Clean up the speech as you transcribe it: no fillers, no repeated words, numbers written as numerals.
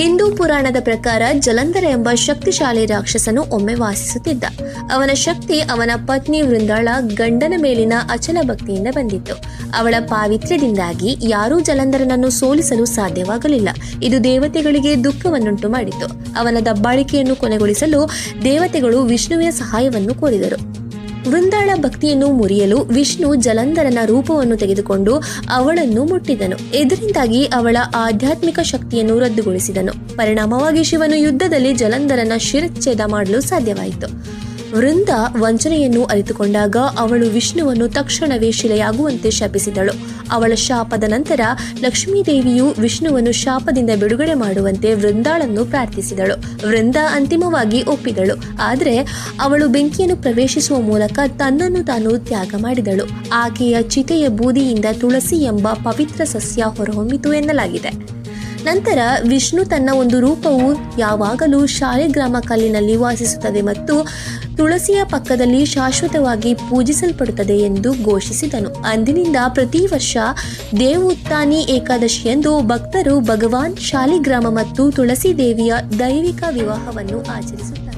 ಹಿಂದೂ ಪುರಾಣದ ಪ್ರಕಾರ ಜಲಂಧರ ಎಂಬ ಶಕ್ತಿಶಾಲಿ ರಾಕ್ಷಸನು ಒಮ್ಮೆ ವಾಸಿಸುತ್ತಿದ್ದ. ಅವನ ಶಕ್ತಿ ಅವನ ಪತ್ನಿ ವೃಂದಾಳ ಗಂಡನ ಮೇಲಿನ ಅಚಲ ಭಕ್ತಿಯಿಂದ ಬಂದಿತ್ತು. ಅವಳ ಪಾವಿತ್ರ್ಯದಿಂದಾಗಿ ಯಾರೂ ಜಲಂಧರನನ್ನು ಸೋಲಿಸಲು ಸಾಧ್ಯವಾಗಲಿಲ್ಲ. ಇದು ದೇವತೆಗಳಿಗೆ ದುಃಖವನ್ನುಂಟು ಮಾಡಿತು. ಅವನ ದಬ್ಬಾಳಿಕೆಯನ್ನು ಕೊನೆಗೊಳಿಸಲು ದೇವತೆಗಳು ವಿಷ್ಣುವಿನ ಸಹಾಯವನ್ನು ಕೋರಿದರು. ವೃಂದಾಳ ಭಕ್ತಿಯನ್ನು ಮುರಿಯಲು ವಿಷ್ಣು ಜಲಂಧರನ ರೂಪವನ್ನು ತೆಗೆದುಕೊಂಡು ಅವಳನ್ನು ಮುಟ್ಟಿದನು. ಇದರಿಂದಾಗಿ ಅವಳ ಆಧ್ಯಾತ್ಮಿಕ ಶಕ್ತಿಯನ್ನು ರದ್ದುಗೊಳಿಸಿದನು. ಪರಿಣಾಮವಾಗಿ ಶಿವನು ಯುದ್ಧದಲ್ಲಿ ಜಲಂಧರನ ಶಿರಚ್ಛೇದ ಮಾಡಲು ಸಾಧ್ಯವಾಯಿತು. ವೃಂದ ವಂಚನೆಯನ್ನು ಅರಿತುಕೊಂಡಾಗ ಅವಳು ವಿಷ್ಣುವನ್ನು ತಕ್ಷಣವೇ ಶಿಲೆಯಾಗುವಂತೆ ಶಪಿಸಿದಳು. ಅವಳ ಶಾಪದ ನಂತರ ಲಕ್ಷ್ಮೀದೇವಿಯು ವಿಷ್ಣುವನ್ನು ಶಾಪದಿಂದ ಬಿಡುಗಡೆ ಮಾಡುವಂತೆ ವೃಂದಾಳನ್ನು ಪ್ರಾರ್ಥಿಸಿದಳು. ವೃಂದ ಅಂತಿಮವಾಗಿ ಒಪ್ಪಿದಳು. ಆದರೆ ಅವಳು ಬೆಂಕಿಯನ್ನು ಪ್ರವೇಶಿಸುವ ಮೂಲಕ ತನ್ನನ್ನು ತಾನು ತ್ಯಾಗ ಮಾಡಿದಳು. ಆಕೆಯ ಚಿತೆಯ ಬೂದಿಯಿಂದ ತುಳಸಿ ಎಂಬ ಪವಿತ್ರ ಸಸ್ಯ ಹೊರಹೊಮ್ಮಿತು ಎನ್ನಲಾಗಿದೆ. ನಂತರ ವಿಷ್ಣು ತನ್ನ ಒಂದು ರೂಪವು ಯಾವಾಗಲೂ ಶಾಲಿಗ್ರಾಮ ಕಲ್ಲಿನಲ್ಲಿ ವಾಸಿಸುತ್ತದೆ ಮತ್ತು ತುಳಸಿಯ ಪಕ್ಕದಲ್ಲಿ ಶಾಶ್ವತವಾಗಿ ಪೂಜಿಸಲ್ಪಡುತ್ತದೆ ಎಂದು ಘೋಷಿಸಿದನು. ಅಂದಿನಿಂದ ಪ್ರತಿ ವರ್ಷ ದೇವೋತ್ಥಾನಿ ಏಕಾದಶಿಯಂದು ಭಕ್ತರು ಭಗವಾನ್ ಶಾಲಿಗ್ರಾಮ ಮತ್ತು ತುಳಸಿ ದೇವಿಯ ದೈವಿಕ ವಿವಾಹವನ್ನು ಆಚರಿಸುತ್ತಾರೆ.